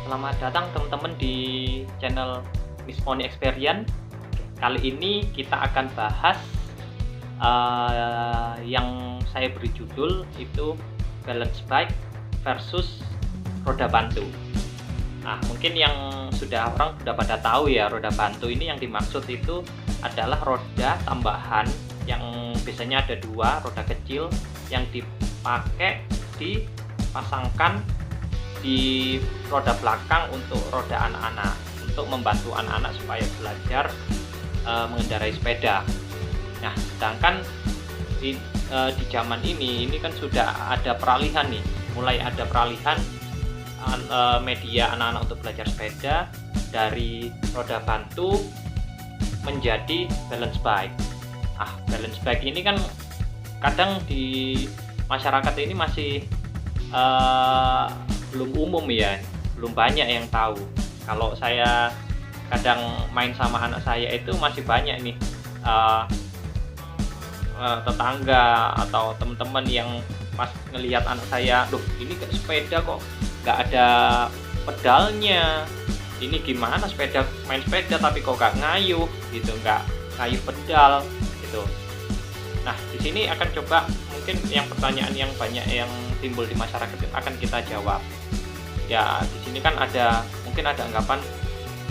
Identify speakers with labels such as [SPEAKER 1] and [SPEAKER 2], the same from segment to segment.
[SPEAKER 1] Selamat datang teman-teman di channel Miss Moni Experience. Kali ini kita akan bahas yang saya beri judul itu balance bike versus roda bantu. Nah, mungkin yang orang sudah pada tahu ya, roda bantu ini yang dimaksud itu adalah roda tambahan yang biasanya ada dua, roda kecil yang dipasangkan di roda belakang untuk roda anak-anak, untuk membantu anak-anak supaya belajar mengendarai sepeda. Nah, sedangkan di zaman ini kan sudah ada peralihan nih, mulai ada peralihan media anak-anak untuk belajar sepeda dari roda bantu menjadi balance bike. Balance bike ini kan kadang di masyarakat ini masih belum umum ya, belum banyak yang tahu. Kalau saya kadang main sama anak saya itu masih banyak nih tetangga atau teman-teman yang pas ngelihat anak saya, loh ini sepeda kok nggak ada pedalnya, ini gimana main sepeda tapi kok nggak ngayuh gitu, nggak ngayuh pedal gitu. Nah, di sini akan coba mungkin yang pertanyaan yang banyak yang timbul di masyarakat akan kita jawab. Ya, di sini kan mungkin ada anggapan,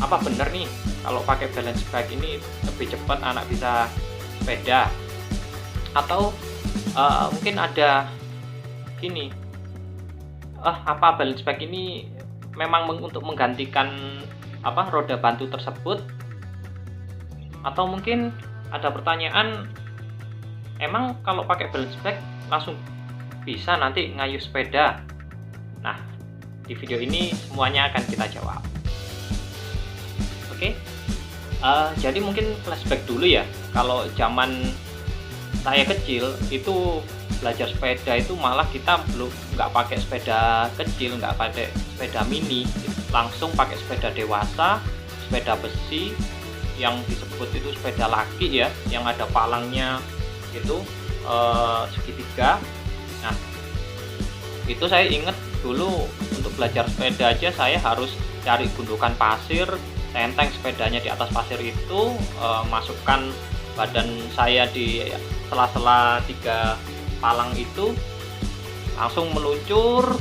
[SPEAKER 1] apa benar nih kalau pakai balance bike ini lebih cepat anak bisa sepeda? Atau mungkin ada gini, apa balance bike ini memang untuk menggantikan roda bantu tersebut? Atau mungkin ada pertanyaan, emang kalau pakai balance bike langsung bisa nanti ngayuh sepeda? Nah, di video ini semuanya akan kita jawab. Oke, jadi mungkin flashback dulu ya. Kalau zaman saya kecil itu belajar sepeda itu malah kita nggak pakai sepeda kecil, nggak pakai sepeda mini, langsung pakai sepeda dewasa, sepeda besi yang disebut itu sepeda laki ya, yang ada palangnya itu segitiga. Nah, itu saya ingat dulu untuk belajar sepeda aja saya harus cari gundukan pasir, tenteng sepedanya di atas pasir itu, masukkan badan saya di sela-sela 3 palang itu, langsung meluncur,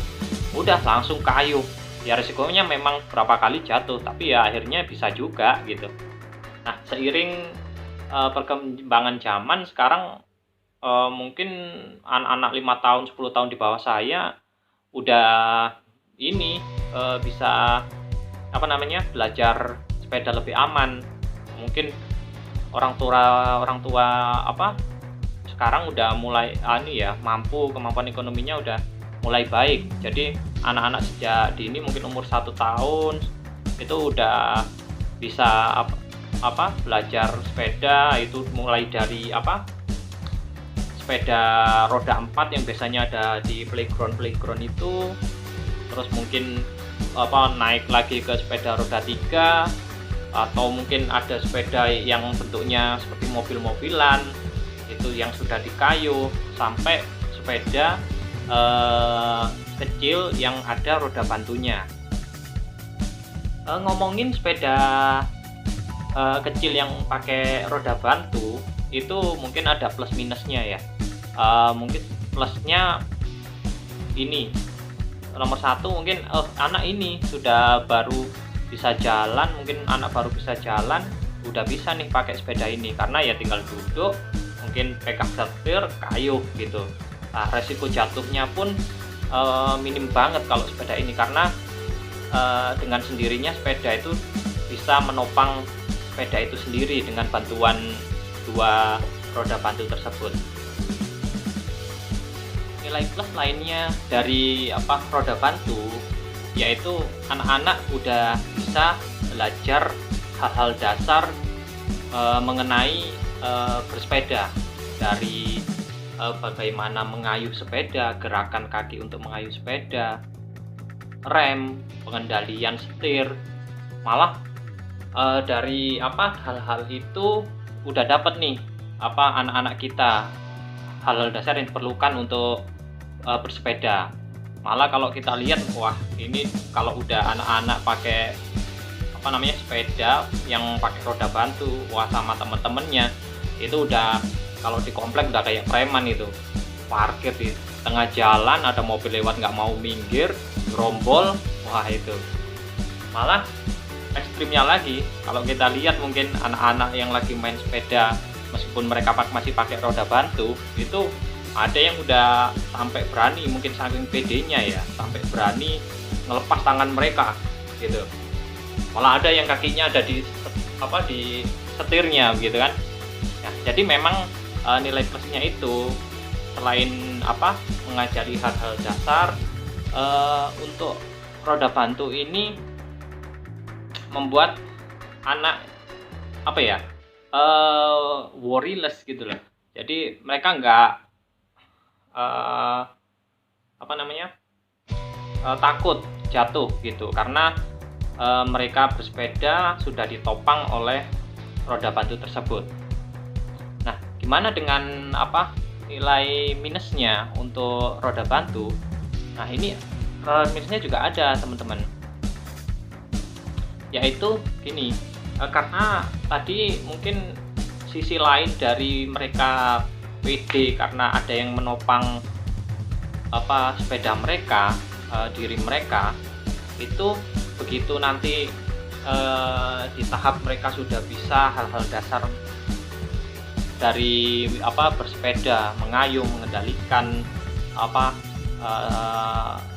[SPEAKER 1] udah langsung kayuh. Ya resikonya memang berapa kali jatuh, tapi ya akhirnya bisa juga gitu. Nah, seiring perkembangan zaman sekarang, mungkin anak-anak 5 tahun 10 tahun di bawah saya udah bisa belajar sepeda lebih aman. Mungkin orang tua sekarang udah mulai mampu, kemampuan ekonominya udah mulai baik. Jadi anak-anak sejak dini mungkin umur 1 tahun itu udah bisa belajar sepeda, itu mulai dari sepeda roda 4 yang biasanya ada di playground itu, terus mungkin naik lagi ke sepeda roda 3, atau mungkin ada sepeda yang bentuknya seperti mobil-mobilan itu yang sudah dikayuh, sampai sepeda kecil yang ada roda bantunya. Ngomongin sepeda kecil yang pakai roda bantu itu mungkin ada plus minusnya ya. Mungkin plusnya ini, nomor 1 mungkin anak ini sudah baru bisa jalan, mungkin anak baru bisa jalan udah bisa nih pakai sepeda ini, karena ya tinggal duduk, mungkin pegang setir, kayuh gitu. Nah, resiko jatuhnya pun minim banget kalau sepeda ini, karena dengan sendirinya sepeda itu bisa menopang sepeda itu sendiri dengan bantuan 2 roda bantu tersebut. Nilai plus lainnya dari roda bantu yaitu anak-anak udah bisa belajar hal-hal dasar mengenai bersepeda, dari bagaimana mengayuh sepeda, gerakan kaki untuk mengayuh sepeda, rem, pengendalian setir. Malah dari hal-hal itu udah dapat nih anak-anak kita hal-hal dasar yang diperlukan untuk bersepeda. Malah kalau kita lihat, wah ini kalau udah anak-anak pakai sepeda yang pakai roda bantu, wah sama temen-temennya itu udah, kalau di komplek udah kayak preman itu, parkir di tengah jalan, ada mobil lewat nggak mau minggir, gerombol, wah itu. Malah ekstrimnya lagi, kalau kita lihat mungkin anak-anak yang lagi main sepeda meskipun mereka masih pakai roda bantu, itu ada yang udah sampai berani, mungkin saking pedenya ya, sampai berani ngelepas tangan mereka gitu. Malah ada yang kakinya ada di setirnya gitu kan. Nah, jadi memang nilai plusnya itu selain mengajari hal-hal dasar, untuk roda bantu ini membuat anak worryless gitu loh. Jadi mereka nggak takut jatuh gitu, karena mereka bersepeda sudah ditopang oleh roda bantu tersebut. Nah, gimana dengan nilai minusnya untuk roda bantu? Nah, ini minusnya juga ada, teman-teman. Yaitu gini, karena tadi mungkin sisi lain dari mereka pede karena ada yang menopang sepeda mereka, diri mereka itu, begitu nanti di tahap mereka sudah bisa hal-hal dasar dari bersepeda, mengayuh, mengendalikan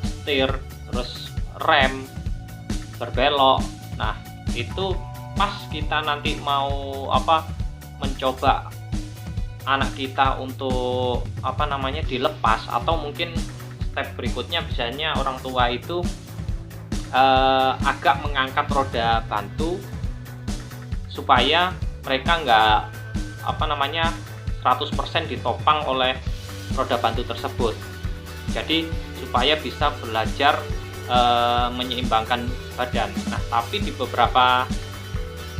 [SPEAKER 1] setir, terus rem, berbelok. Nah, itu pas kita nanti mau mencoba anak kita untuk dilepas, atau mungkin step berikutnya biasanya orang tua itu agak mengangkat roda bantu supaya mereka nggak 100% ditopang oleh roda bantu tersebut. Jadi supaya bisa belajar menyeimbangkan badan. Nah, tapi di beberapa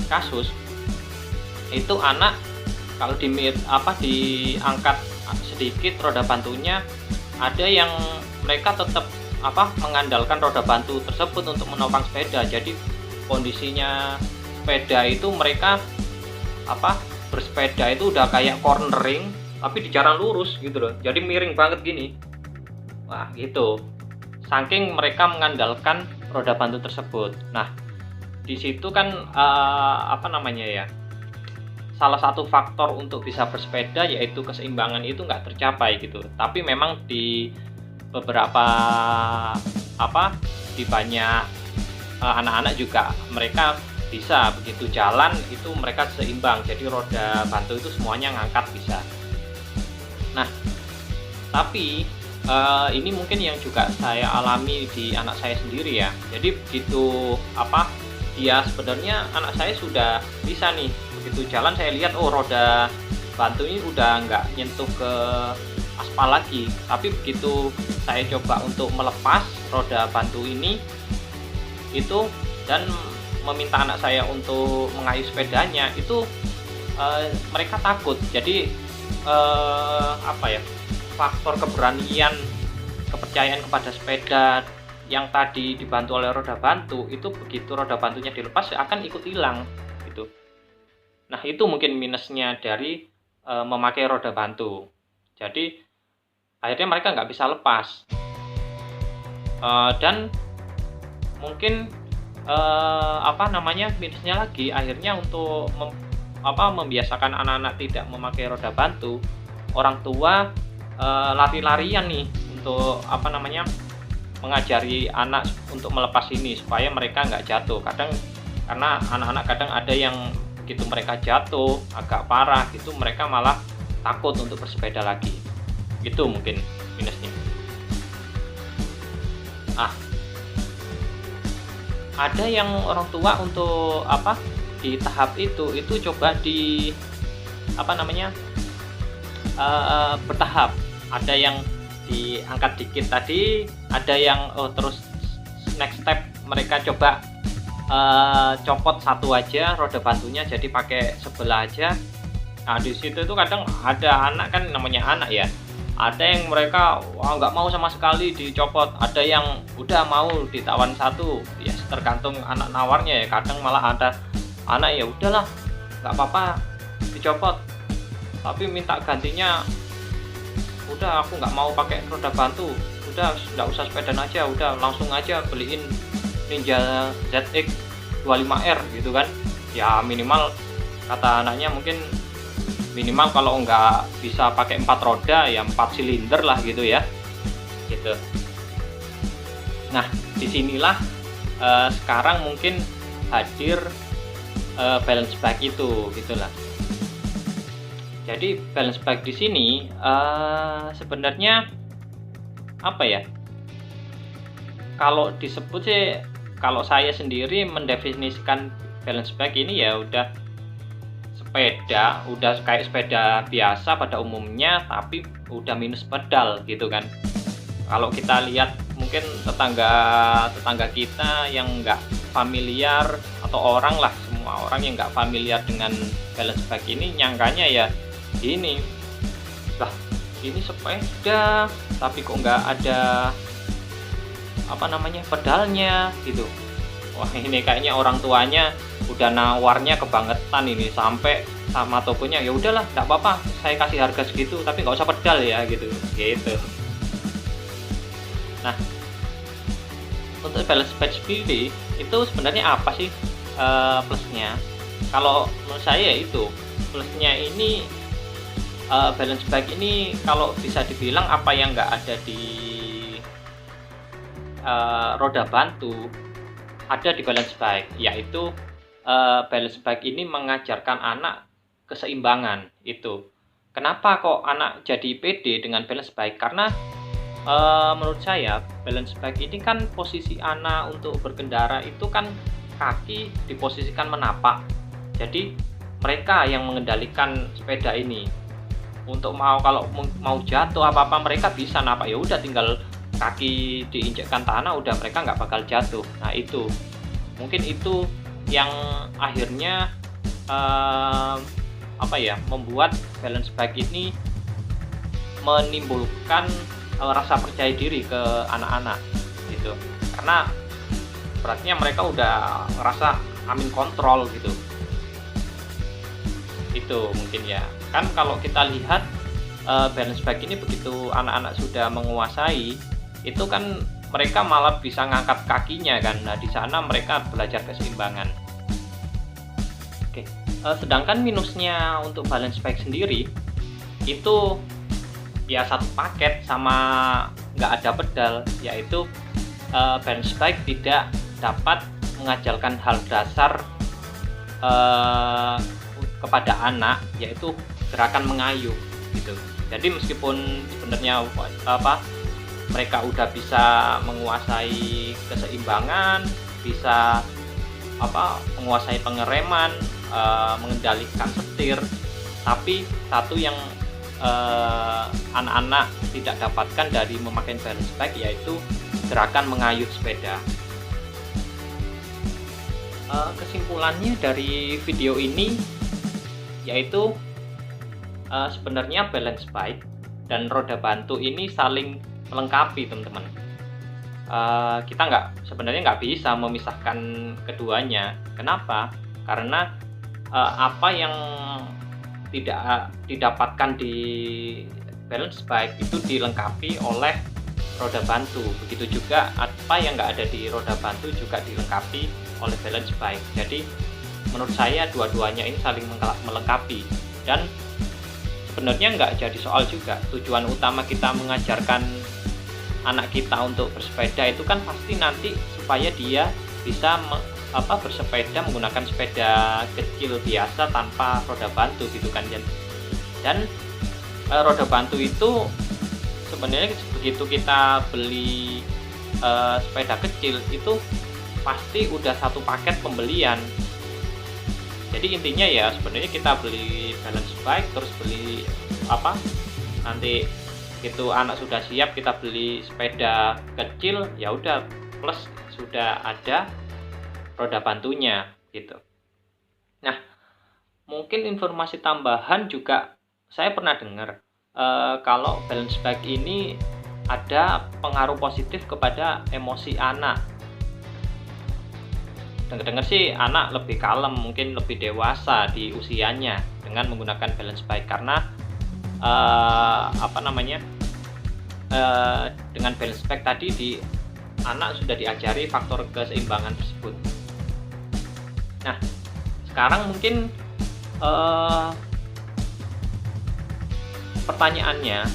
[SPEAKER 1] kasus itu anak kalau diangkat sedikit roda bantunya, ada yang mereka tetap mengandalkan roda bantu tersebut untuk menopang sepeda. Jadi kondisinya sepeda itu mereka bersepeda itu udah kayak cornering tapi di jalan lurus gitu loh. Jadi miring banget gini. Wah, gitu. Saking mereka mengandalkan roda bantu tersebut. Nah, di situ kan salah satu faktor untuk bisa bersepeda yaitu keseimbangan itu nggak tercapai gitu. Tapi memang di beberapa di banyak anak-anak juga mereka bisa begitu jalan itu mereka seimbang, jadi roda bantu itu semuanya ngangkat bisa. Nah, tapi ini mungkin yang juga saya alami di anak saya sendiri ya. Jadi begitu dia sebenarnya anak saya sudah bisa nih, begitu jalan saya lihat roda bantu ini udah nggak nyentuh ke aspal lagi, tapi begitu saya coba untuk melepas roda bantu ini itu dan meminta anak saya untuk mengayuh sepedanya itu mereka takut. Jadi faktor keberanian, kepercayaan kepada sepeda yang tadi dibantu oleh roda bantu itu begitu roda bantunya dilepas akan ikut hilang gitu. Nah, itu mungkin minusnya dari memakai roda bantu. Jadi akhirnya mereka nggak bisa lepas, dan mungkin minusnya lagi akhirnya untuk membiasakan anak-anak tidak memakai roda bantu, orang tua lari-larian nih untuk mengajari anak untuk melepas ini supaya mereka nggak jatuh. Kadang karena anak-anak kadang ada yang begitu mereka jatuh agak parah gitu, mereka malah takut untuk bersepeda lagi. Itu mungkin minusnya. Ada yang orang tua untuk di tahap itu coba di bertahap. Ada yang diangkat dikit tadi, ada yang terus next step mereka coba copot satu aja roda bantunya, jadi pakai sebelah aja. Nah, di situ itu kadang ada anak kan, namanya anak ya, Ada yang mereka wah nggak mau sama sekali dicopot, ada yang udah mau ditawan satu, ya tergantung anak nawarnya ya. Kadang malah ada anak ya udahlah nggak apa-apa dicopot, tapi minta gantinya udah aku nggak mau pakai roda bantu, udah nggak usah sepeda aja, udah langsung aja beliin Ninja ZX 25R gitu kan. Ya minimal kata anaknya mungkin minimal kalau nggak bisa pakai 4 roda ya 4 silinder lah gitu ya gitu. Nah disinilah sekarang mungkin hadir balance bike itu gitulah. Jadi balance bike di sini sebenarnya apa ya, kalau disebut sih, kalau saya sendiri mendefinisikan balance bike ini ya udah sepeda, udah kayak sepeda biasa pada umumnya tapi udah minus pedal gitu kan. Kalau kita lihat mungkin tetangga kita yang nggak familiar, atau orang lah, semua orang yang nggak familiar dengan balance bike ini nyangkanya ya ini, lah ini sepeda tapi kok nggak ada apa namanya pedalnya gitu. Wah ini kayaknya orang tuanya udah nawarnya kebangetan ini, sampai sama tokonya ya udahlah nggak apa-apa saya kasih harga segitu tapi nggak usah pedal ya gitu. Nah untuk balance bike sendiri itu sebenarnya apa sih plusnya? Kalau menurut saya itu plusnya ini balance bike ini kalau bisa dibilang apa yang nggak ada di roda bantu ada di balance bike, yaitu balance bike ini mengajarkan anak keseimbangan itu. Kenapa kok anak jadi pede dengan balance bike? Karena menurut saya balance bike ini kan posisi anak untuk berkendara itu kan kaki diposisikan menapak. Jadi mereka yang mengendalikan sepeda ini. Untuk kalau mau jatuh apa-apa mereka bisa napak, ya udah tinggal kaki diinjakkan tanah udah mereka nggak bakal jatuh. Nah itu mungkin itu yang akhirnya membuat balance bike ini menimbulkan rasa percaya diri ke anak-anak gitu, karena beratnya mereka udah ngerasa amin kontrol gitu. Itu mungkin ya kan kalau kita lihat balance bike ini begitu anak-anak sudah menguasai itu kan mereka malah bisa ngangkat kakinya kan. Nah di sana mereka belajar keseimbangan. Oke, sedangkan minusnya untuk balance bike sendiri itu ya satu paket sama nggak ada pedal, yaitu balance bike tidak dapat mengajarkan hal dasar kepada anak, yaitu gerakan mengayuh gitu. Jadi meskipun sebenarnya mereka udah bisa menguasai keseimbangan, bisa menguasai pengereman, mengendalikan setir, tapi satu yang anak-anak tidak dapatkan dari memakai balance bike yaitu gerakan mengayuh sepeda. Kesimpulannya dari video ini yaitu sebenarnya balance bike dan roda bantu ini saling melengkapi teman-teman. Kita sebenarnya nggak bisa memisahkan keduanya. Kenapa? Karena apa yang tidak didapatkan di balance bike itu dilengkapi oleh roda bantu. Begitu juga apa yang nggak ada di roda bantu juga dilengkapi oleh balance bike. Jadi menurut saya dua-duanya ini saling melengkapi, dan sebenarnya nggak jadi soal juga. Tujuan utama kita mengajarkan anak kita untuk bersepeda itu kan pasti nanti supaya dia bisa bersepeda menggunakan sepeda kecil biasa tanpa roda bantu gitu kan. Dan roda bantu itu sebenarnya begitu kita beli sepeda kecil itu pasti udah satu paket pembelian. Jadi intinya ya sebenarnya kita beli balance bike terus beli nanti itu anak sudah siap kita beli sepeda kecil, ya udah plus sudah ada roda bantunya gitu. Nah mungkin informasi tambahan juga saya pernah dengar kalau balance bike ini ada pengaruh positif kepada emosi anak. Dengar-dengar sih anak lebih kalem, mungkin lebih dewasa di usianya dengan menggunakan balance bike karena dengan balance bike tadi anak sudah diajari faktor keseimbangan tersebut. Nah, sekarang mungkin pertanyaannya,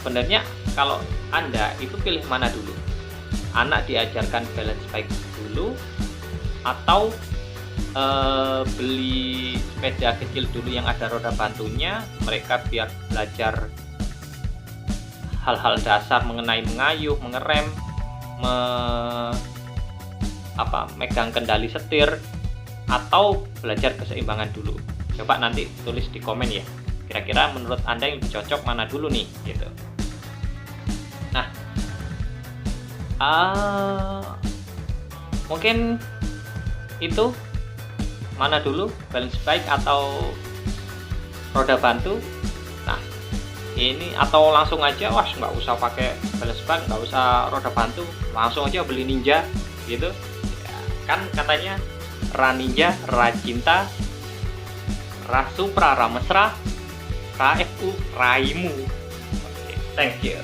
[SPEAKER 1] sebenarnya kalau Anda itu pilih mana dulu? Anak diajarkan balance bike dulu atau beli sepeda kecil dulu yang ada roda bantunya, mereka biar belajar hal-hal dasar mengenai mengayuh, mengerem, megang kendali setir, atau belajar keseimbangan dulu. Coba nanti tulis di komen ya, kira-kira menurut Anda yang lebih cocok mana dulu nih gitu. Nah, mungkin itu mana dulu, balance bike atau roda bantu. Nah, ini atau langsung aja, nggak usah pakai balance bike, nggak usah roda bantu, langsung aja beli Ninja gitu ya, kan katanya Ra Ninja, Ra Cinta, Ra Supra, Ra Mesra, Ra FU, Raimu. Thank you.